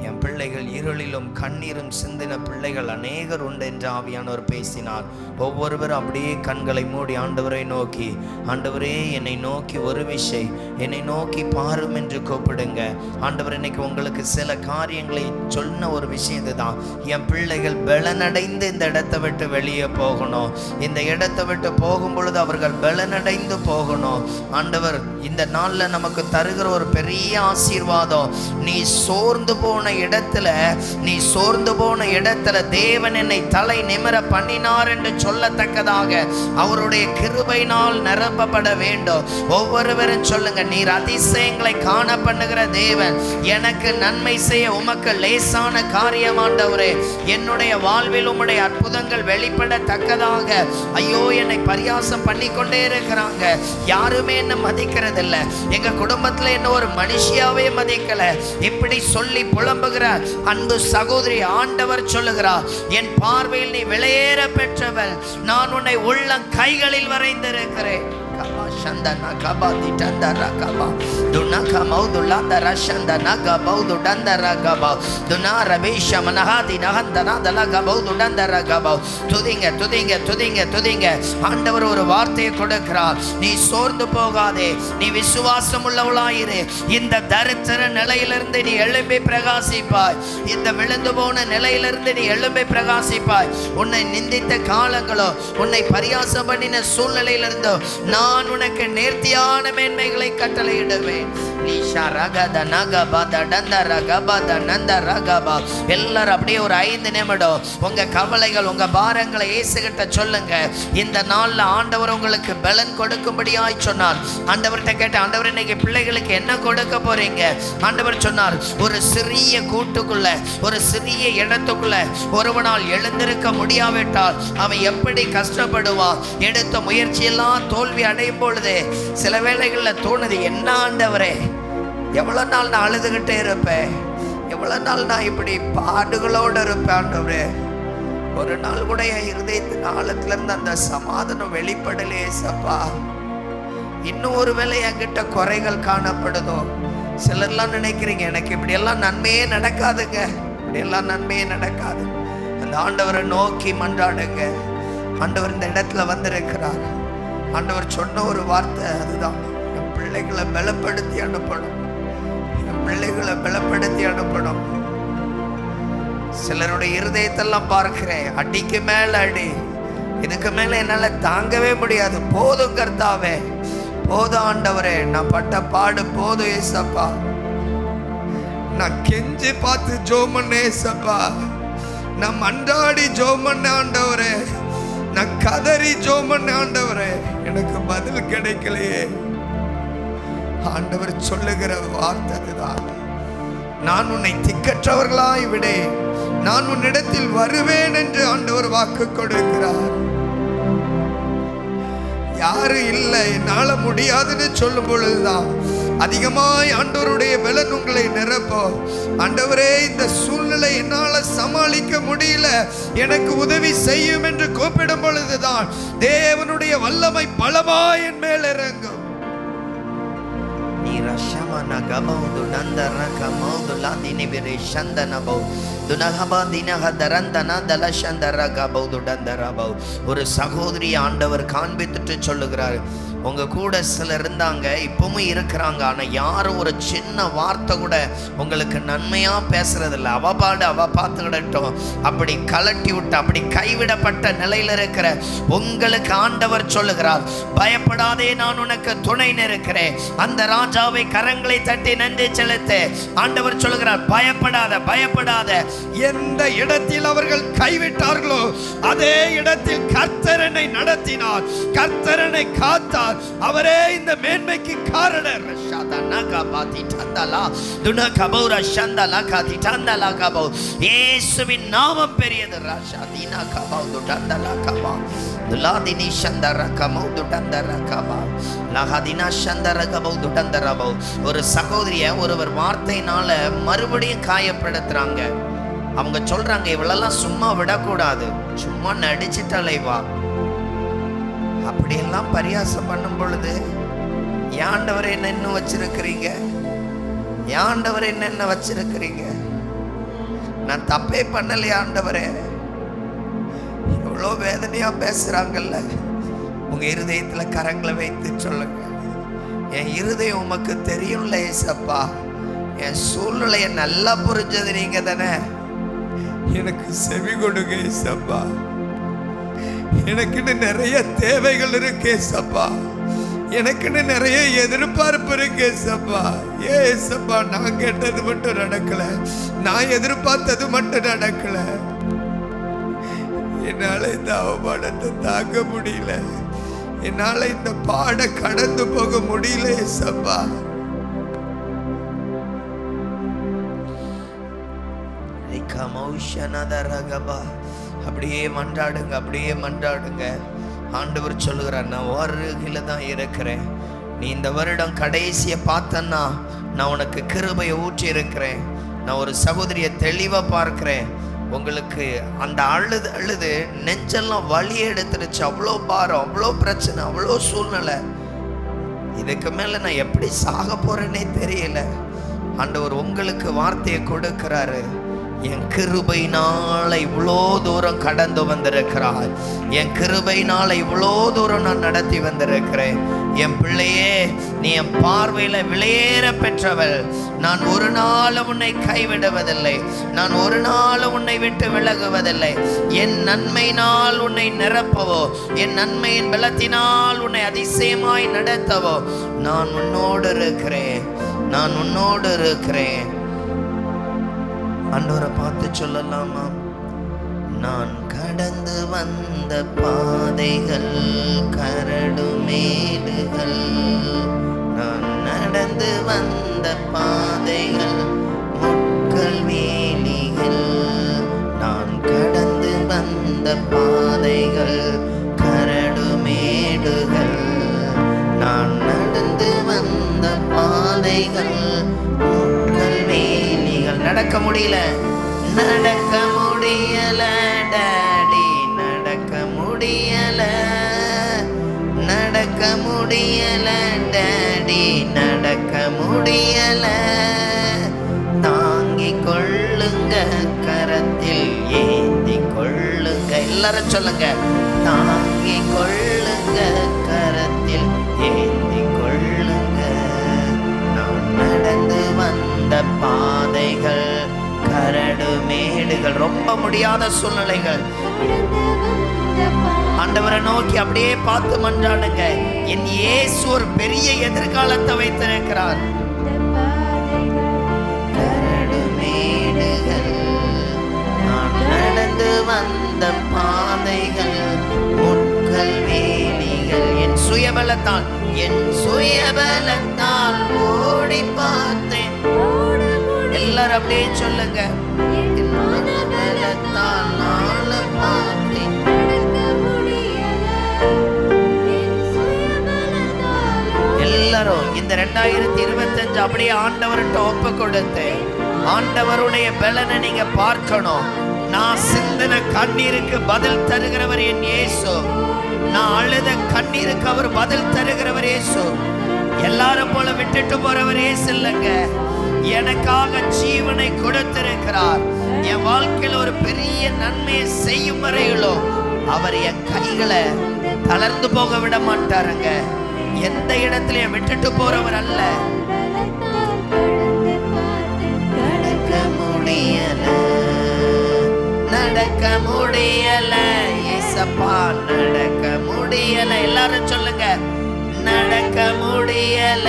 என் பிள்ளைகள் இருளிலும் கண்ணீரும் சிந்தின பிள்ளைகள் அநேகர் உண்டு என்று ஆவியானவர் பேசினார். ஒவ்வொருவரும் அப்படியே கண்களை மூடி ஆண்டவரை நோக்கி, ஆண்டவரே என்னை நோக்கி ஒரு விஷயம், என்னை நோக்கி பாரும் என்று கூப்பிடுங்க. ஆண்டவர் இன்னைக்கு உங்களுக்கு சில காரியங்களை சொன்ன ஒரு விஷயம் இதுதான், என் பிள்ளைகள் பலனடைந்து இந்த இடத்தை விட்டு வெளியே போகணும். இந்த இடத்தை விட்டு போகும் பொழுது அவர்கள் பலனடைந்து போகணும். ஆண்டவர் இந்த நாளில் நமக்கு தருகிற ஒரு பெரிய ஆசீர்வாதம், நீ சோர்ந்து போன இடத்துல, நீ சோர்ந்து போன இடத்துல தேவன் என்னை தலை நிமிர பண்ணினார் என்று சொல்லத்தக்கதாக அவருடைய கிருபையினால் நிரப்பப்பட வேண்டும். ஒவ்வொருவரும் சொல்லுங்க, நீர் அதிசயங்களை காண பண்ணுகிற தேவன், எனக்கு நன்மை செய்ய உமக்கு லேசான காரியம் ஆண்டவரே. என்னுடைய வாழ்வில் உம்முடைய அற்புதங்கள் வெளிப்படத்தக்கதாக. ஐயோ என்னை பரியாசம் பண்ணி கொண்டே இருக்கிறாங்க, யாருமே என்ன மதிக்கிறது இல்லை, எங்க குடும்பத்துல என்ன ஒரு மனுஷியாவே மதிக்கல, இப்படி சொல்லி புலம்புகிற அன்பு சகோதரி, ஆண்டவர் சொல்லுகிறார், என் பார்வையில் நீ விலையேற பெற்றவள், நான் உன்னை உள்ள கைகளில் வரைந்திருக்கிறேன். Shandana kabati tandara kaba dunaka maudula dara shandana kabaudu dandara kaba dunara besha manahadi nahandana dalaga baudu dandara kaba. துதிங்க துதிங்க துதிங்க துதிங்க. ஆண்டவர் ஒரு வார்த்தையை கொடுக்கிறார், நீ சோர்ந்து போகாதே, நீ விசுவாசம் உள்ளவளாயிரு. இந்த தரித்திர நிலையிலிருந்து நீ எழும்பி பிரகாசிப்பாய். இந்த விழுந்து போன நிலையிலிருந்து நீ எழும்பி பிரகாசிப்பாய். உன்னை நிந்தித்த காலங்களோ, உன்னை பரியாசம் பண்ணின சூழ்நிலையிலிருந்தோ நான் உனக்கு நேர்த்தியான மேன்மைகளை கட்டளையிடுவேன். எல்லாரும் அப்படியே ஒரு 5 நிமிடம் உங்க கவலைகள் உங்க பாரங்களை இயேசுகிட்ட சொல்லுங்க. இந்த நாள்ல ஆண்டவர் உங்களுக்கு பலன் கொடுக்கும்படியாய் சொன்னார். ஆண்டவர்கிட்ட கேட்ட, ஆண்டவர் இன்னைக்கு பிள்ளைகளுக்கு என்ன கொடுக்க போறீங்க? ஆண்டவர் சொன்னார், ஒரு சிறிய கூட்டுக்குள்ள, ஒரு சிறிய இடத்துக்குள்ள ஒருவனால் எழுந்திருக்க முடியாவிட்டால் அவன் எப்படி கஷ்டப்படுவான்? எடுத்த முயற்சியெல்லாம் தோல்வி அடையும் பொழுது சில வேளைகளில் தோணுது, என்ன ஆண்டவரே, எவ்வளவு நாள் நான் அழுதுகிட்டே இருப்பேன், எவ்வளவு நாள் நான் இப்படி பாடுகளோடு இருப்பேன் ஆண்டவரே. ஒரு நாள் கூட என் இருதயத்தின் ஆழத்துல இருந்து அந்த சமாதானம் வெளிப்படலையே சப்பா. இன்னும் ஒரு வேளை என்கிட்ட குறைகள் காணப்படுதோ. சிலர்லாம் நினைக்கிறீங்க, எனக்கு இப்படி எல்லாம் நன்மையே நடக்காதுங்க, இப்படி எல்லாம் நன்மையே நடக்காது. அந்த ஆண்டவரை நோக்கி மன்றாடுங்க. ஆண்டவர் இந்த இடத்துல வந்திருக்கிறார். ஆண்டவர் சொன்ன ஒரு வார்த்தை அதுதான், என் பிள்ளைகளை பலப்படுத்தி அனுப்பணும், என் பிள்ளைகளை பலப்படுத்தி அனுப்பணும். சிலருடைய இருதயத்தெல்லாம் பார்க்கிறேன், அடிக்கு மேல அடி, இதுக்கு மேல என்னால தாங்கவே முடியாது. போதும் கர்த்தாவே, போதும் ஆண்டவரே, நான் பட்ட பாடு போதும் ஏசப்பா. நான் கெஞ்சி பார்த்து ஜெபம் பண்ண ஏசப்பா, நான் மன்றாடி ஜெபம் பண்ண ஆண்டவரே, நான் கதறி ஜெபம் பண்ண ஆண்டவரே, எனக்கு பதில் கிடைக்கலையே. ஆண்டவர் சொல்லுகிற வார்த்தை அதுதான், நான் உன்னை திக்கற்றவர்களாய் விடேன், நான் உன்னிடத்தில் வருவேன் என்று ஆண்டவர் வாக்கு கொடுக்கிறார். யாரு இல்லை என்னால முடியாதுன்னு சொல்லும் பொழுதுதான் அதிகமாய் ஆண்டவருடைய பலன் உங்களை நிரப்போ. ஆண்டவரே, இந்த சூழ்நிலை என்னால சமாளிக்க முடியல, எனக்கு உதவி செய்யும் என்று கூப்பிடும் பொழுதுதான் தேவனுடைய வல்லமை பலமாய் என் மேல் இறங்கும். ஒரு சகோதரி ஆண்டவர் காண்பித்துட்டு சொல்லுகிறார், உங்க கூட சிலர் இருந்தாங்க, இப்பவும் இருக்கிறாங்க, ஆனா யாரும் ஒரு சின்ன வார்த்தை கூட உங்களுக்கு நன்மையா பேசுறதில்ல. அவ பாடு அவ பார்த்துக்கிடட்டும், அப்படி கலட்டி விட்டு அப்படி கைவிடப்பட்ட நிலையில இருக்கிற உங்களுக்கு ஆண்டவர் சொல்லுகிறார், பயப்படாதே, நான் உனக்கு துணை நிற்கிறேன். அந்த ராஜாவை கரங்களை தட்டி நன்றி செலுத்த ஆண்டவர் சொல்லுகிறார், பயப்படாத பயப்படாத. எந்த இடத்தில் அவர்கள் கைவிட்டார்களோ அதே இடத்தில் கர்த்தர் என்னை நடத்தினார், கர்த்தர் என்னை காத்தார், அவரே இந்த மேன்மைக்கு காரணர். இயேசுவின் நாமம் பெரியது. ஒரு சகோதரிய ஒருவர் வார்த்தையினால மறுபடியும் காயப்படுத்துறாங்க. அவங்க சொல்றாங்க, இவளெல்லாம் சும்மா விடக்கூடாது, சும்மா நடிச்சிட்டாலே வா. அப்படியெல்லாம் பரியாசம் பண்ணும் பொழுது, ஆண்டவரை என்ன இன்னும் வச்சிருக்கிறீங்க, ஆண்டவரை என்ன வச்சிருக்கிறீங்க, நான் தப்பே பண்ணலையே ஆண்டவரே. எவ்வளோ வேதனையா பேசுறாங்கல்ல. உங்க இருதயத்துல கரங்களை வைத்து சொல்லுங்க, என் இருதயம் உமக்கு தெரியும்ல ஏசப்பா, என் சூழ்நிலையை நல்லா புரிஞ்சது நீங்க தானே, எனக்கு செவி கொடுங்க ஏசப்பா. எனக்குன்னு நிறைய தேவைகள் இருக்கு ஏசப்பா, எனக்குன்னு நிறைய எதிர்பார்ப்பு இருக்கு ஏசப்பா. ஏசப்பா, நான் கேட்டது மட்டும் நடக்கல, நான் எதிர்பார்த்தது மட்டும் நடக்கல. என்னால இந்த அவமானத்தை தாங்க முடியல, என்னால இந்த பாட கடந்து போக முடியல ஏசப்பா. அப்படியே மன்றாடுங்க, அப்படியே மன்றாடுங்க. ஆண்டவர் சொல்லுகிறார், நான் அருகில தான் இருக்கிறேன். நீ இந்த வருடம் கடைசியை பார்த்தன்னா நான் உனக்கு கிருபையை ஊற்றி இருக்கிறேன். நான் ஒரு சகோதரியை தெளிவா பார்க்கிறேன். உங்களுக்கு அந்த அழுது அழுது நெஞ்செல்லாம் வலி எடுத்துருச்சு, அவ்வளோ பாரம், அவ்வளோ பிரச்சனை, அவ்வளோ சூழ்நிலை. இதுக்கு மேல நான் எப்படி சாக போறேன்னே தெரியல. ஆண்டவர் உங்களுக்கு வார்த்தையை கொடுக்கிறாரு, என் கிருபையினால இவ்வளோ தூரம் கடந்து வந்திருக்கிறார், என் கிருபையினால இவ்வளோ தூரம் நான் நடத்தி வந்திருக்கிறேன். என் பிள்ளையே, நீ என் பார்வையில விலையேற பெற்றவள். நான் ஒரு நாள் உன்னை கைவிடுவதில்லை, நான் ஒரு நாள் உன்னை விட்டு விலகுவதில்லை. என் நன்மையினால் உன்னை நிரப்பவோ, என் நன்மையின் பலத்தினால் உன்னை அதிசயமாய் நடத்தவோ நான் உன்னோடு இருக்கிறேன், நான் உன்னோடு இருக்கிறேன். ஆண்டவரை பார்த்து சொல்லலாமா, நான் கடந்து வந்த பாதைகள் கரடு மேடுகள், நான் நடந்து வந்த பாதைகள் முட்கள் வேலிகள், நான் கடந்து வந்த பாதைகள் கரடு மேடுகள், நான் நடந்து வந்த பாதைகள் முட்கள் வேலிகள். நடக்க முடியல, நடக்க முடியல டாடி, நடக்க முடியல, நடக்க முடியல டாடி, நடக்க முடியல. தாங்கிக் கொள்ளுங்க, கரத்தில் ஏந்தி கொள்ளுங்க. எல்லாரும் சொல்லுங்க, தாங்கிக் கொள்ளுங்க, கரத்தில் ஏந்தி கொள்ளுங்க. நான் நடந்து வந்த பாதைகள் கரடு மேடுகள், ரொம்ப முடியாத சூழ்நிலைகள், ஆண்டவரை நோக்கி அப்படியே பார்த்து மன்றாடுங்க. என் இயேசு ஒரு பெரிய எதிர்காலத்தை வைத்திருக்கிறார். கரடு மேடுகள், நான் நடந்து வந்த பாதைகள், முட்கள் வேலிகள், என் சுயபலத்தால் ஓடி பார்த்தேன். எல்லாரும் அப்படியே சொல்லுங்க. என் மனபலத்தால் நாள பார்த்தேன். எல்லாரும் இந்த 2025 அப்படியே ஆண்டவர்கிட்ட ஒப்பு கொடுத்து, ஆண்டவருடைய பலனை நீங்க பார்க்கணும். நான் சிந்தின கண்ணீருக்கு பதில் தருகிறவர் என் இயேசு. நான் அழுத கண்ணீருக்கு அவர் பதில் தருகிறவர் இயேசு. எல்லாரும் போல விட்டுட்டு போறவர் இயேசு இல்லைங்க. எனக்காக ஜீவனை கொடுத்திருக்கிறார். என் வாழ்க்கையில் ஒரு பெரிய நன்மையை செய்யும் வரையிலும் அவர் என் கைகளை தளர்ந்து போக விட மாட்டாருங்க. எந்த இடத்திலையும் விட்டுட்டு போறவர் அல்ல. நடக்க முடியல, நடக்க முடியல ஏசப்பா, நடக்க முடியல. எல்லாரும் சொல்லுங்க. நடக்க முடியல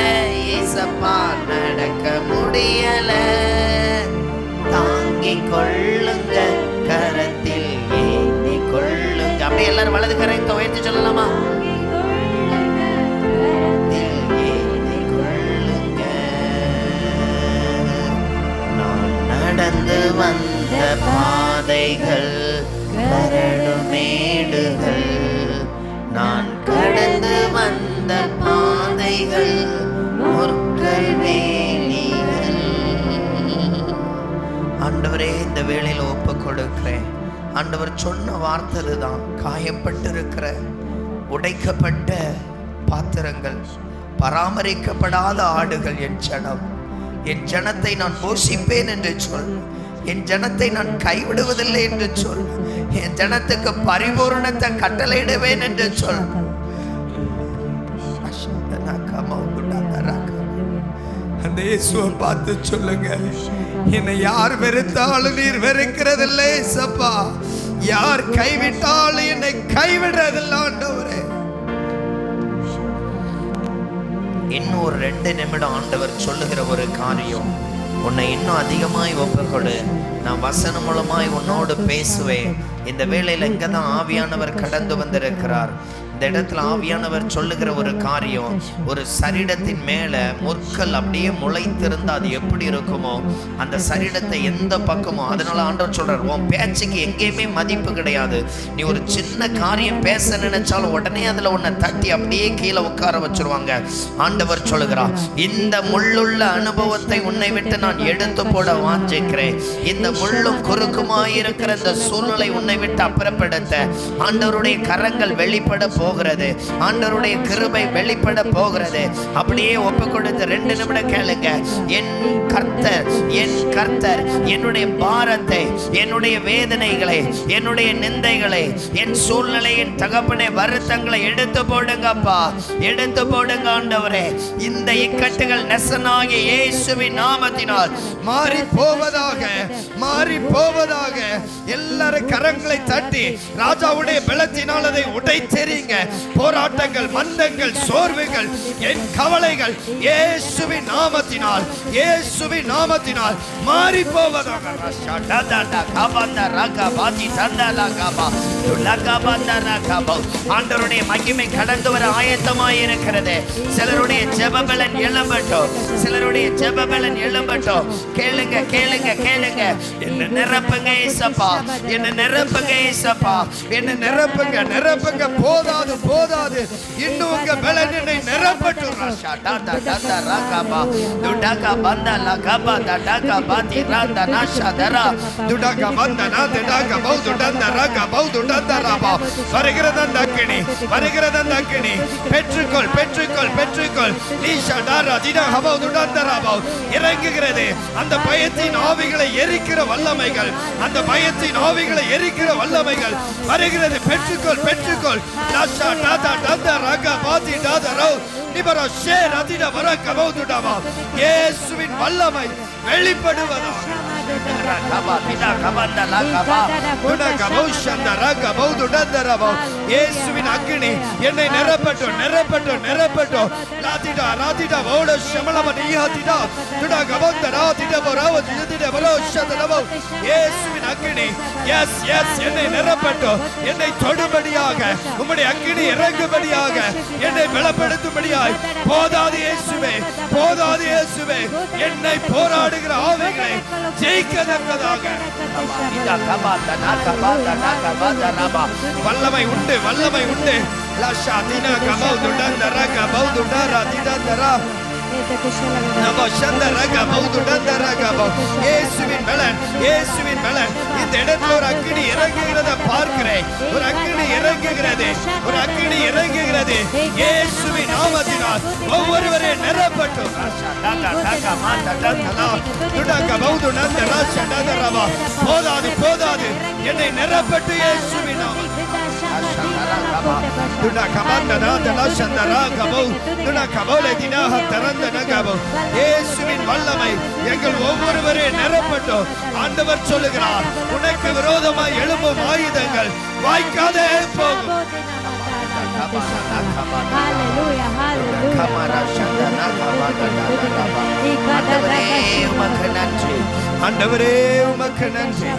ஏசப்பா, நடக்க முடியல. தாங்கிக் கொள்ளுங்க, கரத்தில் ஏந்தி கொள்ளுங்க. அப்படியே எல்லாரும் வலது கரத்தை உயர்த்தி சொல்லலாமா? நடந்து வந்த பாதைகள், கரடு மேடுகள், நான் கடந்து வந்த பாதைகள், முற்கள் வேலிகள். ஆண்டவரே, இந்த வேளையில ஒப்பு கொடுக்கிறேன். ஆண்டவர் சொன்ன வார்த்தை தான், காயப்பட்டிருக்கிற உடைக்கப்பட்ட பாத்திரங்கள், பராமரிக்கப்படாத ஆடுகள் என் ஜனம். என் ஜனத்தை நான் போஷிப்பேன் என்று சொல். என் ஜனத்தை நான் கைவிடுவதில்லை என்று சொல். என் ஜனத்துக்கு பரிபூரணத்தை கட்டளையிடுவேன் என்று சொல். அந்த இயேசுவை பார்த்து சொல்லுங்க. என்னை யார் வெறுத்தாலும் நீர் வெறுக்கிறதில்லை சப்பா. யார் கைவிட்டாலும் என்னை கைவிடுறதில்லை ஆண்டவரே. இன்னும் ஒரு 2 நிமிடம் ஆண்டவர் சொல்லுகிற ஒரு காரியம். உன்னை இன்னும் அதிகமாய் ஒப்புக்கொடு, நான் வசனம் மூலமாய் உன்னோடு பேசுவேன். இந்த வேளையில இங்கதான் ஆவியானவர் கடந்து வந்திருக்கிறார். இந்த இடத்துல ஆவியானவர் சொல்லுகிற ஒரு காரியம், ஒரு சரீரத்தின் மேல முற்கள் அப்படியே முளைத்திருந்தா அது எப்படி இருக்குமோ அந்த சரீரத்தை எந்த பக்கமோ. அதனால ஆண்டவர் சொல்றார், உன் பேச்சுக்கு எங்கேயுமே மதிப்பு கிடையாது. நீ ஒரு சின்ன காரியம் பேச நினைச்சாலும் உடனே அதுல உன்னை தட்டி அப்படியே கீழே உட்கார வச்சிருவாங்க. ஆண்டவர் சொல்லுகிறார், இந்த முள்ளுள்ள அனுபவத்தை உன்னை விட்டு நான் எடுத்து போட வாஞ்சிக்கிறேன். இந்த முள்ளும் குறுக்குமாயிருக்கிற இந்த சூழ்நிலை உன்னை விட்டு அப்புறப்படுத்த ஆண்டவருடைய கரங்கள் வெளிப்பட போகிறது. ஆண்டவருடைய கிருபை வெளிப்பட போகிறது. அப்படியே ஒப்பு கொடுத்து 2 நிமிடம் கேளுங்க. என் கர்த்தர், என் கர்த்தர் என்னுடைய பாரத்தை, என்னுடைய வேதனைகளை, என்னுடைய நிந்தைகளை, என் சூழ்நிலையின் தகப்பனை வருத்தங்களை எடுத்து போடுங்கப்பா, எடுத்து போடுங்க ஆண்டவரே. இந்த இக்கட்டுகள் நெசனாகிய இயேசுவின் நாமத்தினால் மாறி போவதாக, மாறி போவதாக. எல்லாரும் கரங்களை தட்டி ராஜாவுடைய பலத்தினால் அதை உடைத்தெறிங்க. போராட்டங்கள், மந்தங்கள், சோர்வுகள், என் கவலைகள் இயேசுவின் நாமத்தினால், இயேசுவின் நாமத்தினால் மாறி போவதாக. ஆண்டவருடைய மகிமை கடந்து வர ஆயத்தமாய் இருக்கிறது. சிலருடைய ஜெபபலன் எழும்பட்டும், சிலருடைய ஜெபபலன் எழும்பட்டும். கேளுங்க, கேளுங்க, கேளுங்க. என்ன நிரப்புங்க ஏசப்பா, என்ன நிரப்புங்க ஏசப்பா, என்ன நிரப்புங்க, நிரப்புங்க. போதாது, போதாது, இன்னும் உங்க பலன் என்னை நிரப்பட்டும். பெற்றுக்கொள், பெற்றுக்கொள், பெற்றுக்கொள். இறங்குகிறது அந்த பயத்தின் ஆவிகளை எரிக்கிற வல்லமைகள், அந்த பயத்தின் ஆவிகளை எரிக்கிற வல்லமைகள் வருகிறது. பெற்றுக்கொள், பெற்றுக்கொள். இயேசுவின் வல்லமை வெளிப்படுவதாக. இயேசுவின் அக்கினி என்னை நிரப்பட்டும் நிரப்பட்டும் நிரப்பட்டும். லாதிடா ராதிடா ஓட ஷமலமனியா திடா துடா கவந்தரா திடா பரவ திடா பரவ ஷதரவ. இயேசுவின் அக்கினி எஸ் எஸ் என்னை நிரப்பட்டும். என்னை தொடும்படியாக உம்முடைய அக்கினி இறங்கும்படியாக என்னை பலப்படுத்தும்படியாய். போதாது இயேசுவே போதாது இயேசுவே. என்னை போராடுகிற ஆவிகளை ஜெயிக்கத்தக்கதாக வல்லமை உண்டு வல்லமை உண்டு. லஷா தினா கபௌ துடந்தர கபௌ துடரா திடந்தரா நமோ சந்தர கபௌ துடந்தர கபௌ. இயேசுவின் பலன் இயேசுவின் பலன். இந்த இடத்துல ஒரு அக்கினி இறங்குகிறத பார்க்கிறேன். ஒரு அக்கினி இறங்குகிறது ஒரு அக்கினி இறங்குகிறது. இயேசுவின் நாமத்தினால் ஒவ்வொருவரே நிரப்பட்டும். போதாது போதாது என்னை நிரப்பட்டு இயேசுவின் நாமம். இயேசுவின் வல்லமை எங்கள் ஒவ்வொருவரே நிரப்பட்டும். ஆண்டவர் சொல்லுகிறார், உனக்கு விரோதமாய் எழும்பும் ஆயுதங்கள் வாய்க்காதே போகும். ஆண்டவரே உமக்கு நன்றி.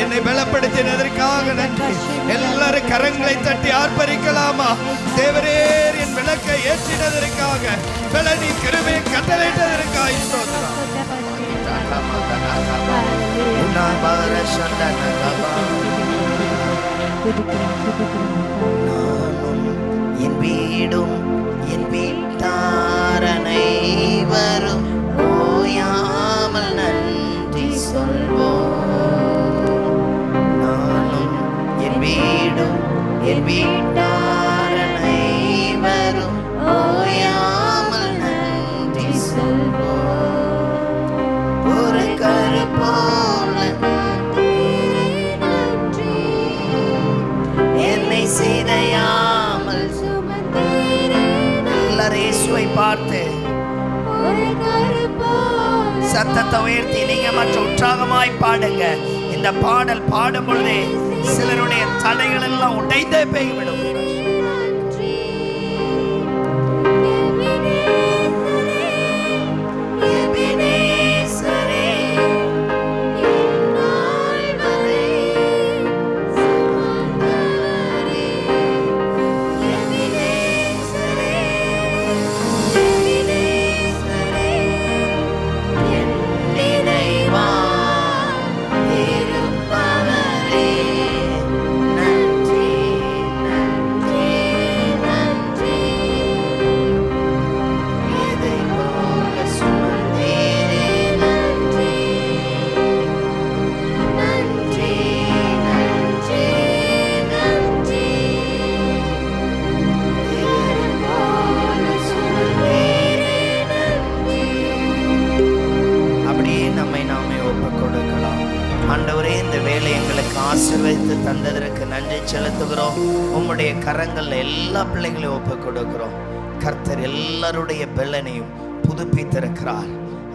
என்னை பலப்படுத்தினதற்காக நன்றி. எல்லாரும் கரங்களை தட்டி ஆர்ப்பரிக்கலாமா? தேவரே என் விளக்கை ஏற்றினதற்காக பலனி கிருபை கட்டளையிட்டதற்காக ஸ்தோத்திரம். என் வீடும் என் வீட்டாரனை வரும் ஓயாமல் நன்றி சொல்வோம். நானும் என் வீடும் என் வீட்டாரனை வரும் ஓயாமல் நன்றி சொல்வோம். ஒரு கருப்போல என்னை சிதையாமல் எல்லாரும் இயேசுவை பார்த்து சத்தத்தை உயர்த்தி நீங்க மற்றும் உற்சாகமாய் பாடுங்க. இந்த பாடல் பாடும் பொழுதே சிலருடைய தடைகள் எல்லாம் உடைந்தே போய்விடும். ஆண்டவரே, இந்த வேலை எங்களுக்கு ஆசீர்வதித்து தந்ததற்கு நன்றி செலுத்துகிறோம். உம்முடைய கரங்கள் எல்லா பிள்ளைகளையும் ஒப்புக் கொடுக்கிறோம். கர்த்தர் எல்லாருடைய பெலனையும் புதுப்பித்திருக்கிறார்.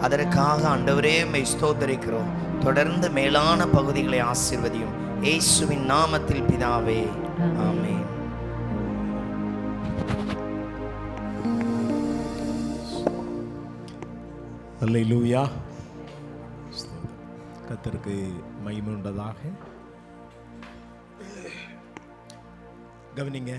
அதற்காக ஆண்டவரே உம்மை ஸ்தோத்திரிக்கிறோம். தொடர்ந்து மேலான பகுதிகளை ஆசீர்வதியும். இயேசுவின் நாமத்தில் பிதாவே, ஆமென். அல்லேலூயா. கர்த்தருக்கு மகிமை உண்டதாக. கவனிங்க,